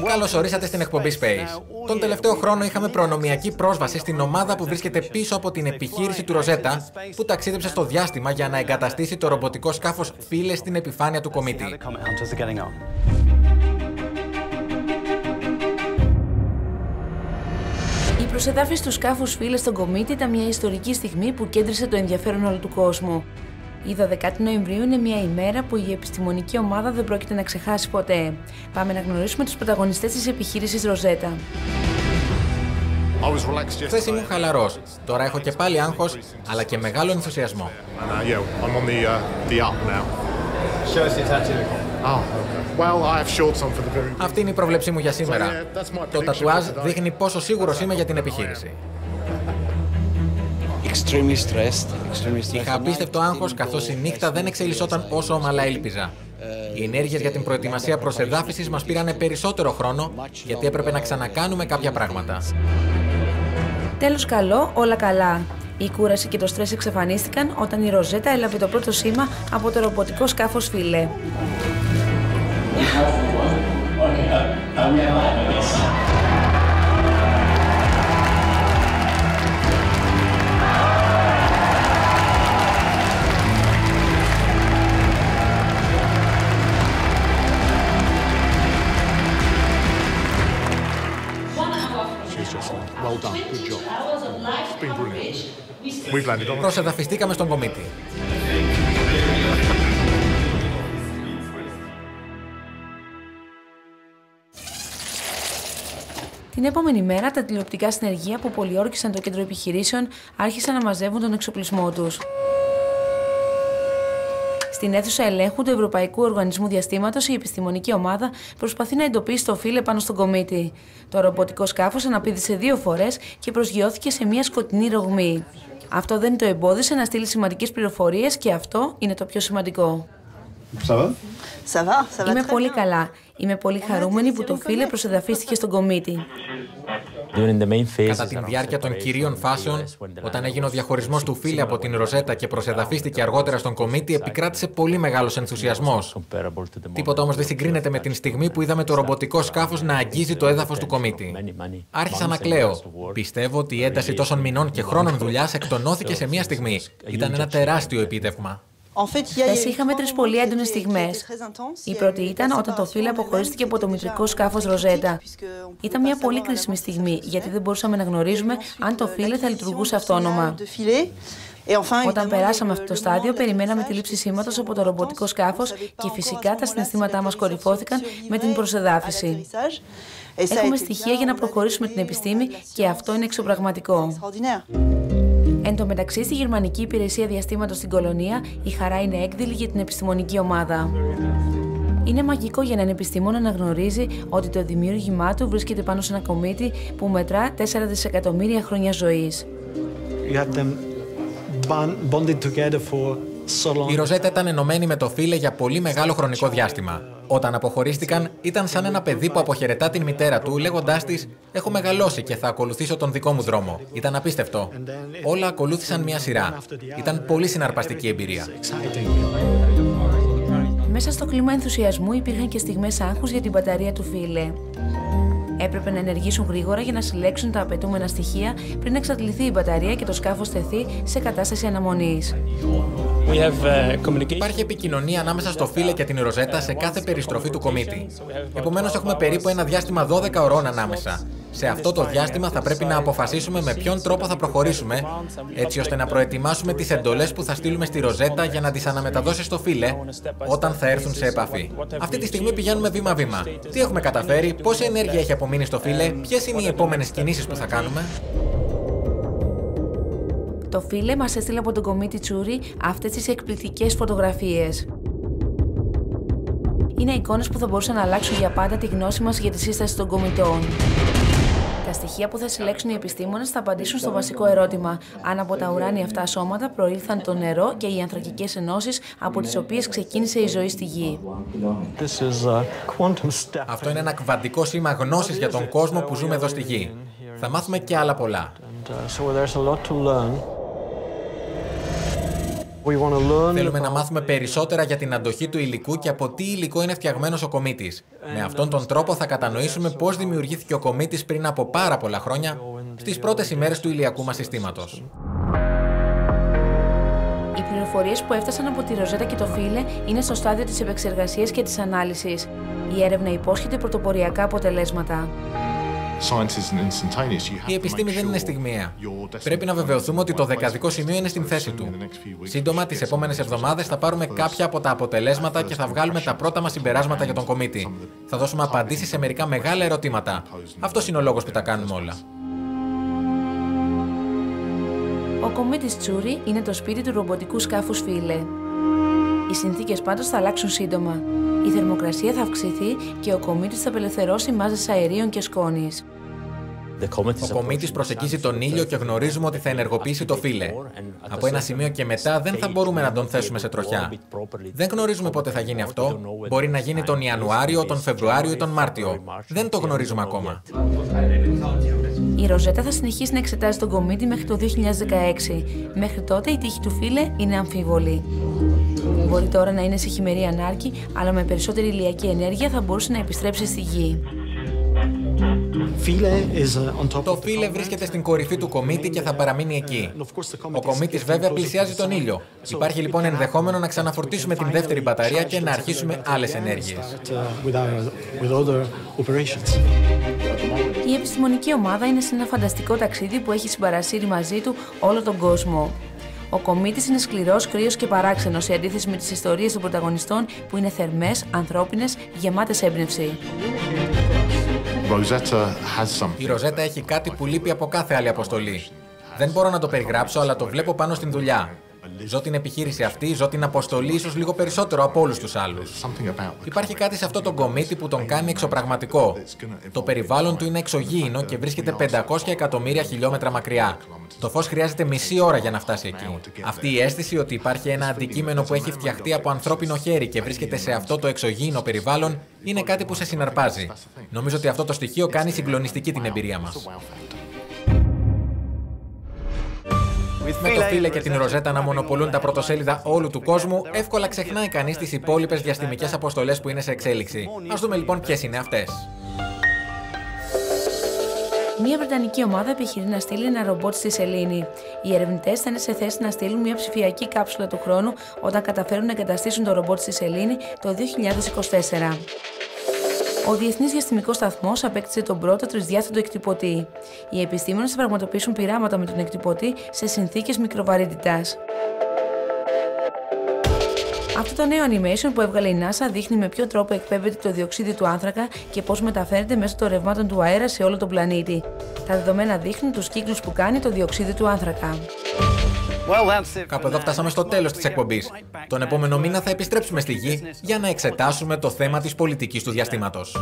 Καλώς ορίσατε στην εκπομπή Space. Τον τελευταίο χρόνο είχαμε προνομιακή πρόσβαση στην ομάδα που βρίσκεται πίσω από την επιχείρηση του Ροζέτα, που ταξίδεψε στο διάστημα για να εγκαταστήσει το ρομποτικό σκάφος Philae στην επιφάνεια του κομήτη. Η προσεδάφιση του σκάφους Philae στον κομήτη ήταν μια ιστορική στιγμή που κέντρισε το ενδιαφέρον όλου του κόσμου. Η 12η Νοεμβρίου είναι μια ημέρα που η επιστημονική ομάδα δεν πρόκειται να ξεχάσει ποτέ. Πάμε να γνωρίσουμε τους πρωταγωνιστές της επιχείρησης Ροζέτα. Χθες ήμουν χαλαρός. Τώρα έχω και πάλι άγχος, αλλά και μεγάλο ενθουσιασμό. Αυτή είναι η πρόβλεψή μου για σήμερα. Το τατουάζ δείχνει πόσο σίγουρος είμαι για την επιχείρηση. Είχα απίστευτο άγχος, καθώς η νύχτα δεν εξελισσόταν όσο ομαλά έλπιζα. Οι ενέργειες για την προετοιμασία προσεδάφισης μας πήρανε περισσότερο χρόνο, γιατί έπρεπε να ξανακάνουμε κάποια πράγματα. Τέλος καλό, όλα καλά. Η κούραση και το στρες εξαφανίστηκαν όταν η Ροζέτα έλαβε το πρώτο σήμα από το ρομποτικό σκάφος Philae. Προσεδαφιστήκαμε στον κομήτη. Την επόμενη μέρα, τα τηλεοπτικά συνεργεία που πολιόρκησαν το κέντρο επιχειρήσεων άρχισαν να μαζεύουν τον εξοπλισμό τους. Στην αίθουσα ελέγχου του Ευρωπαϊκού Οργανισμού Διαστήματος, η επιστημονική ομάδα προσπαθεί να εντοπίσει το Philae πάνω στον κομήτη. Το ρομποτικό σκάφος αναπήδησε 2 φορές και προσγειώθηκε σε μια σκοτεινή ρογμή. Αυτό δεν το εμπόδισε να στείλει σημαντικές πληροφορίες και αυτό είναι το πιο σημαντικό. Είμαι πολύ καλά. Είμαι πολύ χαρούμενη που το Philae προσεδαφίστηκε στον κομήτη. Κατά τη διάρκεια των κυρίων φάσεων, όταν έγινε ο διαχωρισμός του Philae από την Ροζέτα και προσεδαφίστηκε αργότερα στον κομήτη, επικράτησε πολύ μεγάλος ενθουσιασμός. Τίποτα όμως δεν συγκρίνεται με την στιγμή που είδαμε το ρομποτικό σκάφος να αγγίζει το έδαφος του κομήτη. Άρχισα να κλαίω. Πιστεύω ότι η ένταση τόσων μηνών και χρόνων δουλειάς εκτονώθηκε σε μία στιγμή. Ήταν ένα τεράστιο επίτευγμα. Χθες είχαμε 3 πολύ έντονες στιγμές. Η πρώτη ήταν όταν το Philae αποχωρίστηκε από το μητρικό σκάφος Ροζέτα. Ήταν μια πολύ κρίσιμη στιγμή, γιατί δεν μπορούσαμε να γνωρίζουμε αν το Philae θα λειτουργούσε αυτόνομα. Όταν περάσαμε αυτό το στάδιο, περιμέναμε τη λήψη σήματος από το ρομποτικό σκάφος και φυσικά τα συναισθήματά μας κορυφώθηκαν με την προσεδάφιση. Έχουμε στοιχεία για να προχωρήσουμε την επιστήμη και αυτό είναι εξωπραγματικό. Εν τω μεταξύ, στη Γερμανική Υπηρεσία Διαστήματος στην Κολονία, η χαρά είναι έκδηλη για την επιστημονική ομάδα. Είναι μαγικό για έναν επιστήμονα να γνωρίζει ότι το δημιούργημά του βρίσκεται πάνω σε ένα κομήτη που μετρά 4 δισεκατομμύρια χρόνια ζωής. Η Ροζέτα ήταν ενωμένη με το Philae για πολύ μεγάλο χρονικό διάστημα. Όταν αποχωρίστηκαν, ήταν σαν ένα παιδί που αποχαιρετά την μητέρα του, λέγοντάς της «Έχω μεγαλώσει και θα ακολουθήσω τον δικό μου δρόμο». Ήταν απίστευτο. Όλα ακολούθησαν μια σειρά. Ήταν πολύ συναρπαστική εμπειρία. Μέσα στο κλίμα ενθουσιασμού υπήρχαν και στιγμές άγχους για την μπαταρία του Philae. Έπρεπε να ενεργήσουν γρήγορα για να συλλέξουν τα απαιτούμενα στοιχεία πριν εξαντληθεί η μπαταρία και το σκάφος τεθεί σε κατάσταση αναμονής. Υπάρχει επικοινωνία ανάμεσα στο Philae και την Ροζέτα σε κάθε περιστροφή του κομήτη. Επομένως, έχουμε περίπου ένα διάστημα 12 ωρών ανάμεσα. Σε αυτό το διάστημα θα πρέπει να αποφασίσουμε με ποιον τρόπο θα προχωρήσουμε, έτσι ώστε να προετοιμάσουμε τις εντολές που θα στείλουμε στη Ροζέτα για να τις αναμεταδώσει στο Philae όταν θα έρθουν σε επαφή. Αυτή τη στιγμή πηγαίνουμε βήμα-βήμα. Τι έχουμε καταφέρει, πόση ενέργεια έχει απομείνει στο Philae, ποιες είναι οι επόμενες κινήσεις που θα κάνουμε. Το Philae μας έστειλε από τον κομήτη Τσούρι αυτές τις εκπληκτικές φωτογραφίες. Είναι εικόνες που θα μπορούσαν να αλλάξουν για πάντα τη γνώση μας για τη σύσταση των κομητών. Τα στοιχεία που θα συλλέξουν οι επιστήμονες θα απαντήσουν στο βασικό ερώτημα: αν από τα ουράνια αυτά σώματα προήλθαν το νερό και οι ανθρακικές ενώσεις από τις οποίες ξεκίνησε η ζωή στη Γη. Αυτό είναι ένα κβαντικό σήμα γνώσης για τον κόσμο που ζούμε εδώ στη Γη. Θα μάθουμε και άλλα πολλά. Θέλουμε να μάθουμε περισσότερα για την αντοχή του υλικού και από τι υλικό είναι φτιαγμένος ο κομήτης. Με αυτόν τον τρόπο θα κατανοήσουμε πώς δημιουργήθηκε ο κομήτης πριν από πάρα πολλά χρόνια, στις πρώτες ημέρες του ηλιακού μας συστήματος. Οι πληροφορίες που έφτασαν από τη Ροζέτα και το Φίλε είναι στο στάδιο της επεξεργασίας και της ανάλυσης. Η έρευνα υπόσχεται πρωτοποριακά αποτελέσματα. Η επιστήμη δεν είναι στιγμιαία. Πρέπει να βεβαιωθούμε ότι το δεκαδικό σημείο είναι στην θέση του. Σύντομα, τις επόμενες εβδομάδες θα πάρουμε κάποια από τα αποτελέσματα και θα βγάλουμε τα πρώτα μας συμπεράσματα για τον κομήτη. Θα δώσουμε απαντήσεις σε μερικά μεγάλα ερωτήματα. Αυτός είναι ο λόγος που τα κάνουμε όλα. Ο κομήτης Τσούρι είναι το σπίτι του ρομποτικού σκάφους Φίλε. Οι συνθήκες πάντως θα αλλάξουν σύντομα. Η θερμοκρασία θα αυξηθεί και ο κομήτης θα απελευθερώσει μάζες αερίων και σκόνης. Ο κομήτης προσεγγίζει τον ήλιο και γνωρίζουμε ότι θα ενεργοποιήσει το Φίλε. Από ένα σημείο και μετά δεν θα μπορούμε να τον θέσουμε σε τροχιά. Δεν γνωρίζουμε πότε θα γίνει αυτό. Μπορεί να γίνει τον Ιανουάριο, τον Φεβρουάριο ή τον Μάρτιο. Δεν το γνωρίζουμε ακόμα. Η Ροζέτα θα συνεχίσει να εξετάζει τον κομήτη μέχρι το 2016. Μέχρι τότε η τύχη του Φίλε είναι αμφίβολη. Μπορεί τώρα να είναι σε χειμερή ανάρκη, αλλά με περισσότερη ηλιακή ενέργεια θα μπορούσε να επιστρέψει στη Γη. Το Φίλε βρίσκεται στην κορυφή του κομήτη και θα παραμείνει εκεί. Ο κομήτης βέβαια πλησιάζει τον ήλιο. Υπάρχει λοιπόν ενδεχόμενο να ξαναφορτίσουμε την δεύτερη μπαταρία και να αρχίσουμε άλλες ενέργειες. Η επιστημονική ομάδα είναι σε ένα φανταστικό ταξίδι που έχει συμπαρασύρει μαζί του όλο τον κόσμο. Ο κομήτης είναι σκληρός, κρύος και παράξενος σε αντίθεση με τις ιστορίες των πρωταγωνιστών που είναι θερμές, ανθρώπινες, γεμάτες έμπνευση. Η Ροζέτα έχει κάτι που λείπει από κάθε άλλη αποστολή. Δεν μπορώ να το περιγράψω, αλλά το βλέπω πάνω στην δουλειά. Ζω την επιχείρηση αυτή, ζω την αποστολή ίσως λίγο περισσότερο από όλους τους άλλους. Υπάρχει κάτι σε αυτό τον κομήτη που τον κάνει εξωπραγματικό. Το περιβάλλον του είναι εξωγήινο και βρίσκεται 500 εκατομμύρια χιλιόμετρα μακριά. Το φως χρειάζεται μισή ώρα για να φτάσει εκεί. Αυτή η αίσθηση ότι υπάρχει ένα αντικείμενο που έχει φτιαχτεί από ανθρώπινο χέρι και βρίσκεται σε αυτό το εξωγήινο περιβάλλον είναι κάτι που σε συναρπάζει. Νομίζω ότι αυτό το στοιχείο κάνει συγκλονιστική την εμπειρία μας. Με το Φίλε και την Ροζέτα να μονοπολούν τα πρωτοσέλιδα όλου του κόσμου, εύκολα ξεχνάει κανείς τις υπόλοιπες διαστημικές αποστολές που είναι σε εξέλιξη. Ας δούμε λοιπόν ποιες είναι αυτές. Μια βρετανική ομάδα επιχειρεί να στείλει ένα ρομπότ στη σελήνη. Οι ερευνητές θα είναι σε θέση να στείλουν μια ψηφιακή κάψουλα του χρόνου όταν καταφέρουν να εγκαταστήσουν το ρομπότ στη σελήνη το 2024. Ο Διεθνής Διαστημικός Σταθμός απέκτησε τον πρώτο τρισδιάστατο εκτυπωτή. Οι επιστήμονες θα πραγματοποιήσουν πειράματα με τον εκτυπωτή σε συνθήκες μικροβαρύτητας. Αυτό το νέο animation που έβγαλε η NASA δείχνει με ποιο τρόπο εκπέμπεται το διοξείδιο του άνθρακα και πώς μεταφέρεται μέσω των ρευμάτων του αέρα σε όλο τον πλανήτη. Τα δεδομένα δείχνουν τους κύκλους που κάνει το διοξείδιο του άνθρακα. Κάπου εδώ φτάσαμε στο τέλος της εκπομπής. Τον επόμενο μήνα θα επιστρέψουμε στη Γη για να εξετάσουμε το θέμα της πολιτικής του διαστήματος.